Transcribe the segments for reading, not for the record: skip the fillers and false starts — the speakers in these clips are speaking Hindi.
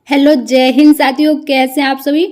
हेलो, जय हिंद साथियों। कैसे हैं आप सभी।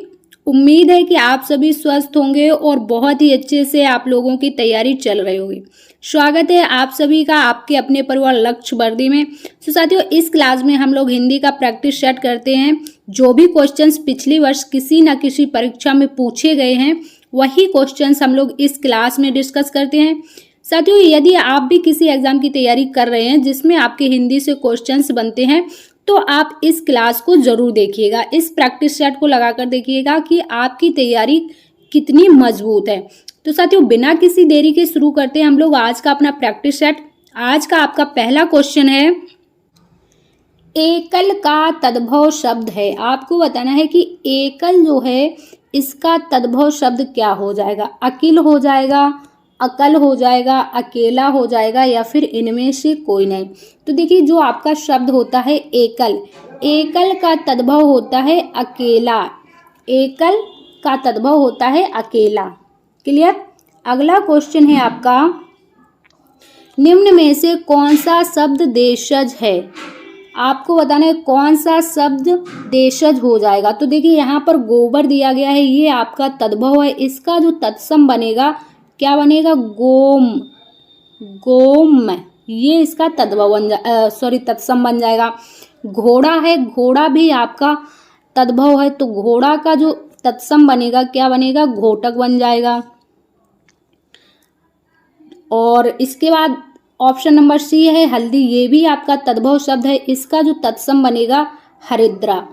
उम्मीद है कि आप सभी स्वस्थ होंगे और बहुत ही अच्छे से आप लोगों की तैयारी चल रही होगी। स्वागत है आप सभी का आपके अपने परिवार लक्ष्य वर्दी में। तो साथियों, इस क्लास में हम लोग हिंदी का प्रैक्टिस सेट करते हैं। जो भी क्वेश्चंस पिछली वर्ष किसी न किसी परीक्षा में पूछे गए हैं वही क्वेश्चंस हम लोग इस क्लास में डिस्कस करते हैं। साथियों, यदि आप भी किसी एग्जाम की तैयारी कर रहे हैं जिसमें आपके हिंदी से क्वेश्चंस बनते हैं तो आप इस क्लास को जरूर देखिएगा। इस प्रैक्टिस सेट को लगाकर देखिएगा कि आपकी तैयारी कितनी मजबूत है। तो साथियों, बिना किसी देरी के शुरू करते हैं हम लोग आज का अपना प्रैक्टिस सेट। आज का आपका पहला क्वेश्चन है, एकल का तद्भव शब्द है। आपको बताना है कि एकल जो है इसका तद्भव शब्द क्या हो जाएगा। अकिल हो जाएगा, अकल हो जाएगा, अकेला हो जाएगा या फिर इनमें से कोई नहीं। तो देखिए, जो आपका शब्द होता है एकल, एकल का तद्भव होता है अकेला। एकल का तद्भव होता है अकेला। क्लियर। अगला क्वेश्चन है आपका, निम्न में से कौन सा शब्द देशज है। आपको बताना है कौन सा शब्द देशज हो जाएगा। तो देखिए, यहाँ पर गोबर दिया गया है, ये आपका तद्भव है। इसका जो तत्सम बनेगा क्या बनेगा, गोम। गोम, ये इसका तद्भव तत्सम बन जाएगा। घोड़ा है, घोड़ा भी आपका तद्भव है, तो घोड़ा का जो तत्सम बनेगा क्या बनेगा, घोटक बन जाएगा। और इसके बाद ऑप्शन नंबर सी है हल्दी, ये भी आपका तद्भव शब्द है। इसका जो तत्सम बनेगा हरिद्रा।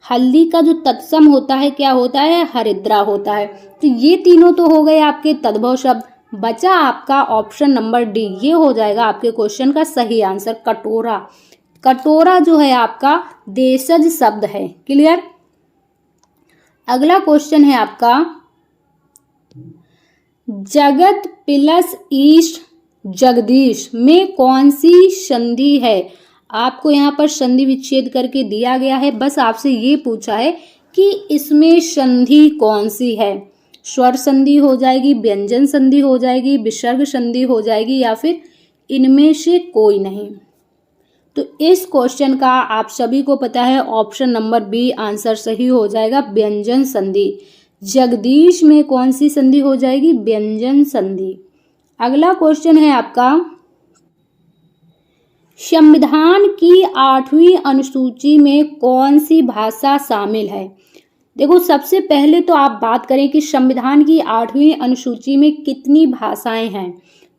हल्दी का जो तत्सम होता है क्या होता है, हरिद्रा होता है। तो ये तीनों तो हो गए आपके तद्भव शब्द। बचा आपका ऑप्शन नंबर डी, ये हो जाएगा आपके क्वेश्चन का सही आंसर, कटोरा। कटोरा जो है आपका देशज शब्द है। क्लियर। अगला क्वेश्चन है आपका, जगत प्लस ईस्ट जगदीश में कौन सी संधि है। आपको यहाँ पर संधि विच्छेद करके दिया गया है, बस आपसे ये पूछा है कि इसमें संधि कौन सी है। स्वर संधि हो जाएगी, व्यंजन संधि हो जाएगी, विसर्ग संधि हो जाएगी या फिर इनमें से कोई नहीं। तो इस क्वेश्चन का आप सभी को पता है ऑप्शन नंबर बी आंसर सही हो जाएगा, व्यंजन संधि। जगदीश में कौन सी संधि हो जाएगी, व्यंजन संधि। अगला क्वेश्चन है आपका, संविधान की 8वीं अनुसूची में कौन सी भाषा शामिल है। देखो, सबसे पहले तो आप बात करें कि संविधान की 8वीं अनुसूची में कितनी भाषाएं हैं।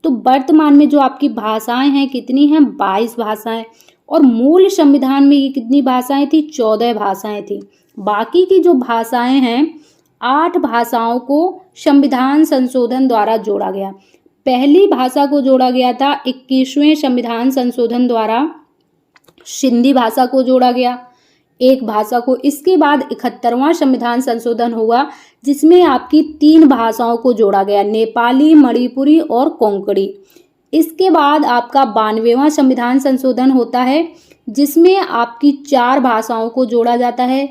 तो वर्तमान में जो आपकी भाषाएं हैं कितनी हैं, 22 भाषाएं। और मूल संविधान में ये कितनी भाषाएं थी, 14 भाषाएं थी। बाकी की जो भाषाएं हैं 8 भाषाओं को संविधान संशोधन द्वारा जोड़ा गया। पहली भाषा को जोड़ा गया था 21वें संविधान संशोधन द्वारा, सिंधी भाषा को जोड़ा गया एक भाषा को। इसके बाद 71वां संविधान संशोधन हुआ जिसमें आपकी 3 भाषाओं को जोड़ा गया, नेपाली, मणिपुरी और कोंकणी। इसके बाद आपका 92वां संविधान संशोधन होता है जिसमें आपकी 4 भाषाओं को जोड़ा जाता है,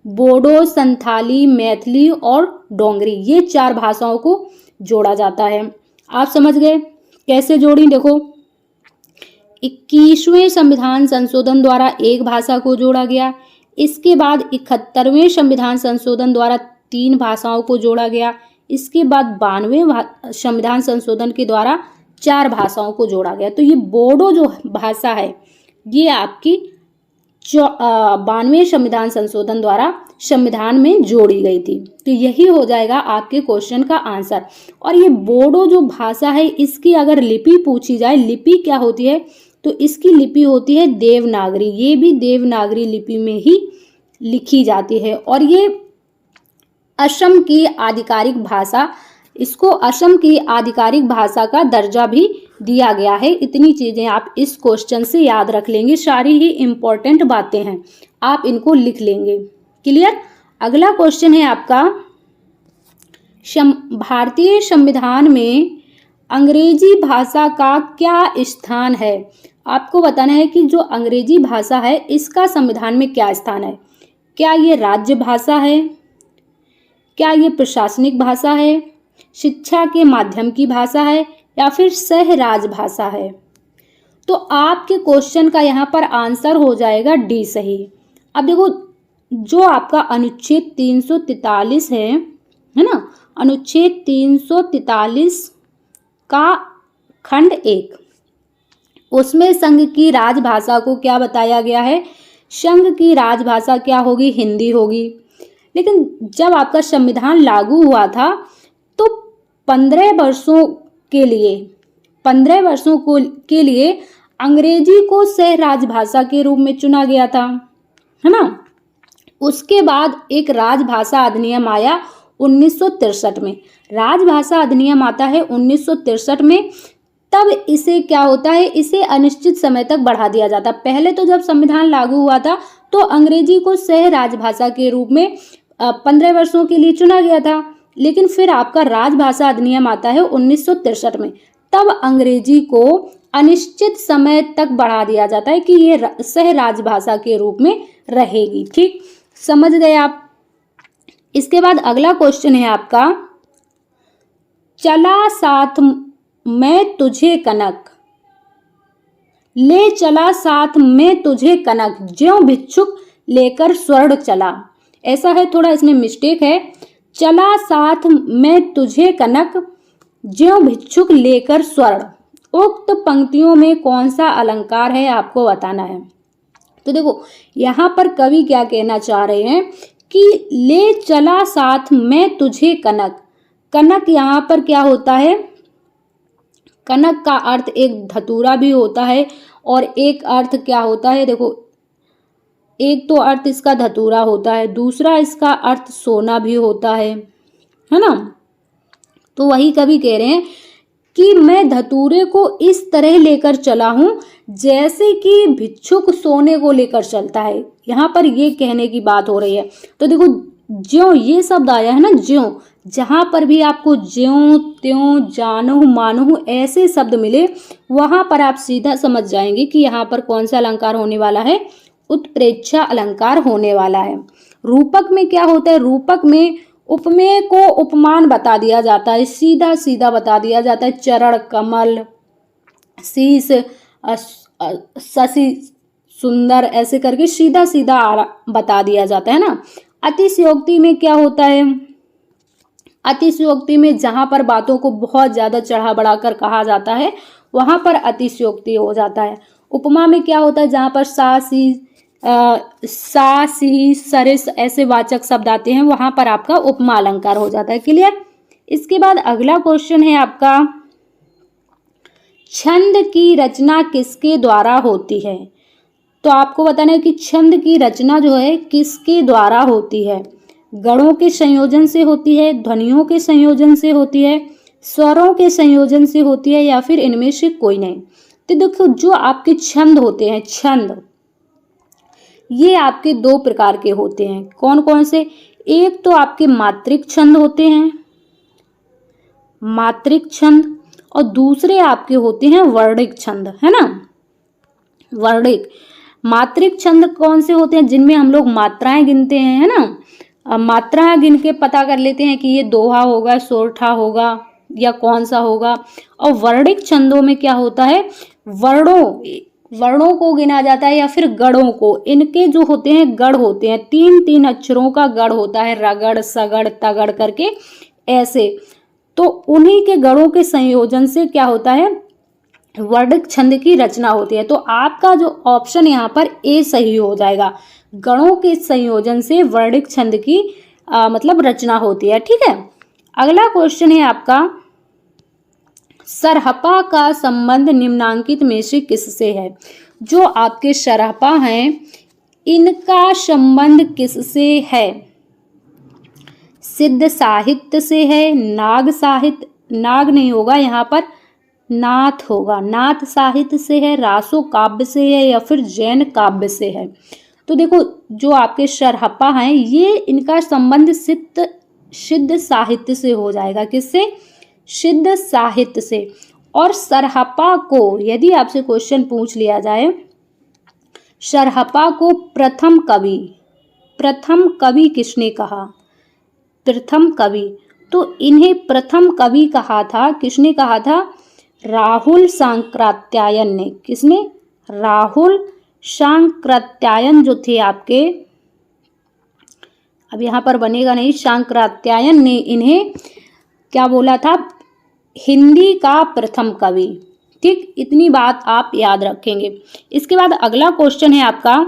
बोडो, संथाली, मैथिली और डोंगरी। ये 4 भाषाओं को जोड़ा जाता है। आप समझ गए कैसे जोड़ी। देखो, 21वें संविधान संशोधन द्वारा एक भाषा को जोड़ा गया। इसके बाद 71वें संविधान संशोधन द्वारा 3 भाषाओं को जोड़ा गया। इसके बाद 92वें संविधान संशोधन के द्वारा 4 भाषाओं को जोड़ा गया। तो ये बोडो जो भाषा है ये आपकी 92वें संविधान संशोधन द्वारा संविधान में जोड़ी गई थी। तो यही हो जाएगा आपके क्वेश्चन का आंसर। और ये बोडो जो भाषा है इसकी अगर लिपि पूछी जाए, लिपि क्या होती है, तो इसकी लिपि होती है देवनागरी। ये भी देवनागरी लिपि में ही लिखी जाती है। और ये असम की आधिकारिक भाषा, इसको असम की आधिकारिक भाषा का दर्जा भी दिया गया है। इतनी चीजें आप इस क्वेश्चन से याद रख लेंगे, सारी ही इंपॉर्टेंट बातें हैं, आप इनको लिख लेंगे। क्लियर। अगला क्वेश्चन है आपका, भारतीय संविधान में अंग्रेजी भाषा का क्या स्थान है। आपको बताना है कि जो अंग्रेजी भाषा है इसका संविधान में क्या स्थान है। क्या ये राज्य भाषा है, क्या ये प्रशासनिक भाषा है, शिक्षा के माध्यम की भाषा है या फिर सह राजभाषा है। तो आपके क्वेश्चन का यहाँ पर आंसर हो जाएगा डी सही। अब देखो, जो आपका अनुच्छेद 343 है ना, अनुच्छेद 343 का खंड 1, उसमें संघ की राजभाषा को क्या बताया गया है? संघ की राजभाषा क्या होगी? हिंदी होगी। लेकिन जब आपका संविधान लागू हुआ था तो 15 वर्षों के लिए 15 वर्षों के लिए अंग्रेजी को सह राजभाषा के रूप में चुना गया था, है ना। उसके बाद एक राजभाषा अधिनियम आया 1963 में। राजभाषा अधिनियम आता है 1963 में। तब इसे क्या होता है? इसे अनिश्चित समय तक बढ़ा दिया जाता। पहले तो जब संविधान लागू हुआ था तो अंग्रेजी को सह राजभाषा के रूप में 15 वर्षों के लिए चुना गया था। लेकिन फिर आपका राजभाषा अधिनियम आता है 1963 में। तब अंग्रेजी को अनिश्चित समय तक बढ़ा दिया जाता है कि ये सह राजभाषा के रूप में रहेगी। ठीक, समझ गए आप। इसके बाद अगला क्वेश्चन है आपका, चला साथ मैं तुझे कनक, ले चला साथ में तुझे कनक, ज्यों भिक्षुक लेकर स्वर्ण चला। ऐसा है, थोड़ा इसमें मिस्टेक है। चला साथ में तुझे कनक, ज्यों भिक्षुक लेकर स्वर्ण। उक्त पंक्तियों में कौन सा अलंकार है आपको बताना है। तो देखो, यहाँ पर कवि क्या कहना चाह रहे हैं कि ले चला साथ में तुझे कनक। कनक यहाँ पर क्या होता है? कनक का अर्थ एक धतूरा भी होता है और एक अर्थ क्या होता है? देखो, एक तो अर्थ इसका धतूरा होता है, दूसरा इसका अर्थ सोना भी होता है ना। तो वही कवि कह रहे हैं कि मैं धतूरे को इस तरह लेकर चला हूं जैसे कि भिक्षुक सोने को लेकर चलता है। यहाँ पर ये कहने की बात हो रही है। तो देखो, ज्यों ये शब्द आया है ना, ज्यों, जहां पर भी आपको ज्यों त्यों जानहु मानहु ऐसे शब्द मिले वहां पर आप सीधा समझ जाएंगे कि यहाँ पर कौन सा अलंकार होने वाला है? उत्प्रेक्षा अलंकार होने वाला है। रूपक में क्या होता है? रूपक में उपमेय को उपमान बता दिया जाता है, सीधा सीधा बता दिया जाता है। चरण कमल, शीश, शशि सुंदर, ऐसे करके सीधा सीधा बता दिया जाता है ना। अतिशयोक्ति में क्या होता है? अतिशयोक्ति में जहां पर बातों को बहुत ज्यादा चढ़ा बढ़ाकर कहा जाता है वहां पर अतिशयोक्ति हो जाता है। उपमा में क्या होता है? जहां पर सा सी सरिस ऐसे वाचक शब्द आते हैं वहां पर आपका उपमा अलंकार हो जाता है। क्लियर। इसके बाद अगला क्वेश्चन है आपका, छंद की रचना किसके द्वारा होती है? तो आपको बताना है कि छंद की रचना जो है किसके द्वारा होती है। गणों के संयोजन से होती है, ध्वनियों के संयोजन से होती है, स्वरों के संयोजन से होती है, या फिर इनमें से कोई नहीं। तो देखो, जो आपके छंद होते हैं, छंद ये आपके दो प्रकार के होते हैं। कौन कौन से? एक तो आपके मात्रिक छंद होते हैं, मात्रिक छंद, और दूसरे आपके होते हैं वर्णिक छंद, है ना। वर्णिक मात्रिक छंद कौन से होते हैं? जिनमें हम लोग मात्राएं गिनते हैं, है ना। मात्राएं गिन के पता कर लेते हैं कि ये दोहा होगा, सोरठा होगा, या कौन सा होगा। और वर्णिक छंदों में क्या होता है? वर्णों को गिना जाता है या फिर गढ़ों को। इनके जो होते हैं गढ़ होते हैं, 3-3 अक्षरों का गढ़ होता है, रगड़ सगड़ तगड़ करके ऐसे। तो उन्हीं के गढ़ों के संयोजन से क्या होता है? वर्णिक छंद की रचना होती है। तो आपका जो ऑप्शन यहाँ पर ए सही हो जाएगा। गणों के संयोजन से वर्णिक छंद की मतलब रचना होती है। ठीक है। अगला क्वेश्चन है आपका, सरहपा का संबंध निम्नांकित में से किससे है? जो आपके सरहपा हैं इनका संबंध किससे है? सिद्ध साहित्य से है, नाग साहित्य, नाग नहीं होगा यहाँ पर, नाथ होगा, नाथ साहित्य से है, रासो काव्य से है, या फिर जैन काव्य से है। तो देखो, जो आपके सरहपा हैं ये इनका संबंध सिद्ध साहित्य से हो जाएगा। किससे? सिद्ध साहित्य से। और सरहपा को यदि आपसे क्वेश्चन पूछ लिया जाए, सरहपा को प्रथम कवि किसने कहा? प्रथम कवि, तो इन्हें प्रथम कवि कहा था, किसने कहा था? राहुल सांकृत्यायन ने। किसने? राहुल शांक्रात्यायन जो थे आपके, अब यहाँ पर बनेगा नहीं, शांक्रात्यायन ने इन्हें क्या बोला था, हिंदी का प्रथम कवि। ठीक, इतनी बात आप याद रखेंगे। इसके बाद अगला क्वेश्चन है आपका,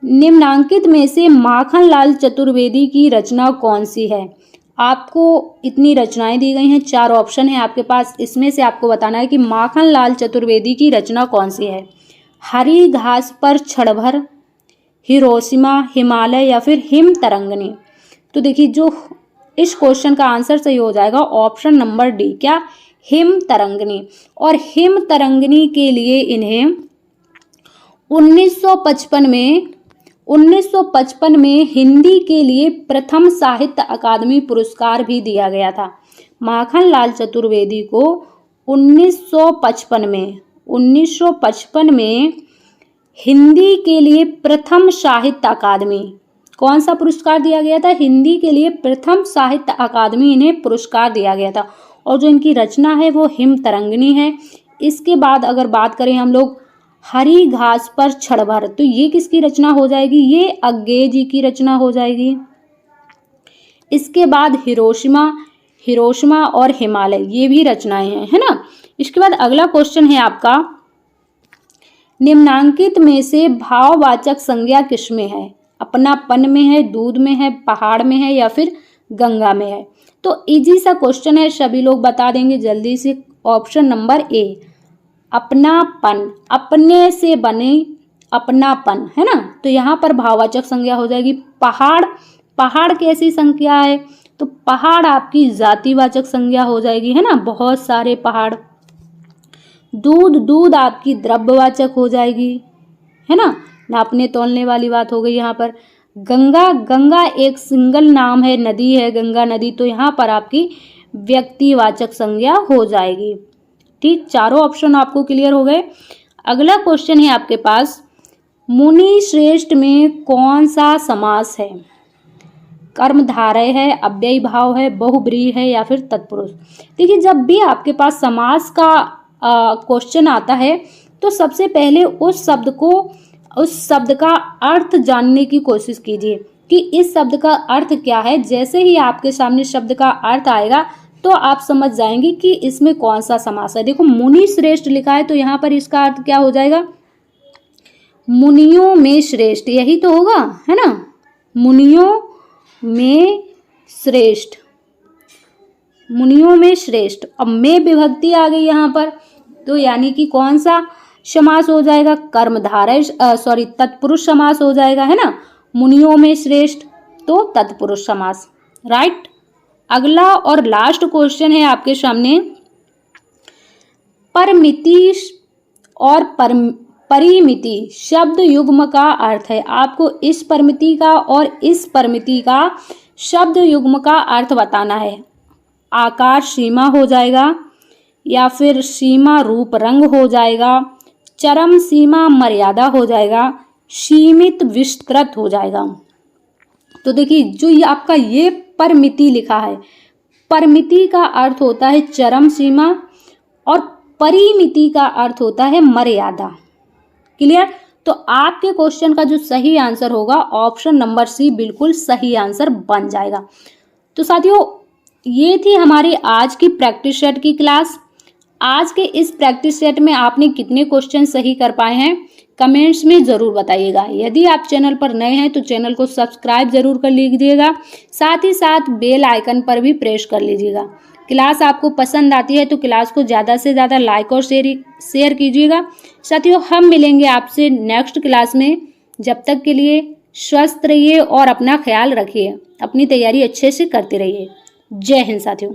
निम्नांकित में से माखनलाल चतुर्वेदी की रचना कौन सी है। आपको इतनी रचनाएं दी गई हैं, 4 ऑप्शन है आपके पास, इसमें से आपको बताना है कि माखनलाल चतुर्वेदी की रचना कौन सी है। हरी घास पर क्षण भर, हिरोशिमा, हिमालय या फिर हिम तरंगिणी। तो देखिए जो इस क्वेश्चन का आंसर सही हो जाएगा ऑप्शन नंबर डी, क्या, हिम तरंगिणी। और हिम तरंगिणी के लिए इन्हें 1955 में हिंदी के लिए प्रथम साहित्य अकादमी पुरस्कार भी दिया गया था। माखनलाल चतुर्वेदी को 1955 में हिंदी के लिए प्रथम साहित्य अकादमी, कौन सा पुरस्कार दिया गया था, हिंदी के लिए प्रथम साहित्य अकादमी इन्हें पुरस्कार दिया गया था। और जो इनकी रचना है वो हिम तरंगिणी है। इसके बाद अगर बात करें हम लोग हरी घास पर क्षण भर, तो ये किसकी रचना हो जाएगी, ये अज्ञेय जी की रचना हो जाएगी। इसके बाद हिरोशिमा और हिमालय, ये भी रचनाएं हैं, है ना। इसके बाद अगला क्वेश्चन है आपका, निम्नांकित में से भाववाचक संज्ञा किसमें है। अपनापन में है, दूध में है, पहाड़ में है या फिर गंगा में है। तो इजी सा क्वेश्चन है, सभी लोग बता देंगे जल्दी से। ऑप्शन नंबर ए, अपनापन, अपने से बने अपनापन, है ना। तो यहाँ पर भाववाचक संज्ञा हो जाएगी। पहाड़ कैसी संज्ञा है, तो पहाड़ आपकी जातिवाचक संज्ञा हो जाएगी, है ना, बहुत सारे पहाड़। दूध आपकी द्रव्यवाचक हो जाएगी, है ना, नापने तोलने वाली बात हो गई यहाँ पर। गंगा एक सिंगल नाम है, नदी है गंगा नदी, तो यहाँ पर आपकी व्यक्तिवाचक संज्ञा हो जाएगी। ठीक, चारों ऑप्शन आपको क्लियर हो गए। अगला क्वेश्चन है आपके पास, मुनि श्रेष्ठ में कौन सा समास है। कर्मधारय है, अव्ययी भाव है, बहुब्रीहि है या फिर तत्पुरुष। देखिए जब भी आपके पास समास का क्वेश्चन आता है तो सबसे पहले उस शब्द का अर्थ जानने की कोशिश कीजिए कि इस शब्द का अर्थ क्या है। जैसे ही आपके सामने शब्द का अर्थ आएगा तो आप समझ जाएंगे कि इसमें कौन सा समास है। देखो मुनि श्रेष्ठ लिखा है तो यहाँ पर इसका अर्थ क्या हो जाएगा, मुनियों में श्रेष्ठ, यही तो होगा, है ना, मुनियों में श्रेष्ठ, मुनियों में श्रेष्ठ। अब में विभक्ति आ गई यहाँ पर, तो यानी कि कौन सा समास हो जाएगा, कर्मधारय तत्पुरुष समास हो जाएगा, है ना। मुनियों में श्रेष्ठ तो तत्पुरुष समास, राइट। अगला और लास्ट क्वेश्चन है आपके सामने, परमिति और परिमिति शब्द युग्म का अर्थ है। आपको इस परमिति का और इस परिमिति का शब्द युग्म का अर्थ बताना है। आकार सीमा हो जाएगा या फिर सीमा रूप रंग हो जाएगा, चरम सीमा मर्यादा हो जाएगा, सीमित विस्तृत हो जाएगा। तो देखिए जो ये आपका ये परिमिति लिखा है, परिमिति का अर्थ होता है चरम सीमा और परिमिति का अर्थ होता है मर्यादा। क्लियर। तो आपके क्वेश्चन का जो सही आंसर होगा ऑप्शन नंबर सी बिल्कुल सही आंसर बन जाएगा। तो साथियों ये थी हमारी आज की प्रैक्टिस सेट की क्लास। आज के इस प्रैक्टिस सेट में आपने कितने क्वेश्चन सही कर पाए हैं कमेंट्स में ज़रूर बताइएगा। यदि आप चैनल पर नए हैं तो चैनल को सब्सक्राइब जरूर कर लीजिएगा, साथ ही साथ बेल आइकन पर भी प्रेस कर लीजिएगा। क्लास आपको पसंद आती है तो क्लास को ज़्यादा से ज़्यादा लाइक और शेयर कीजिएगा। साथियों हम मिलेंगे आपसे नेक्स्ट क्लास में। जब तक के लिए स्वस्थ रहिए और अपना ख्याल रखिए, अपनी तैयारी अच्छे से करते रहिए। जय हिंद साथियों।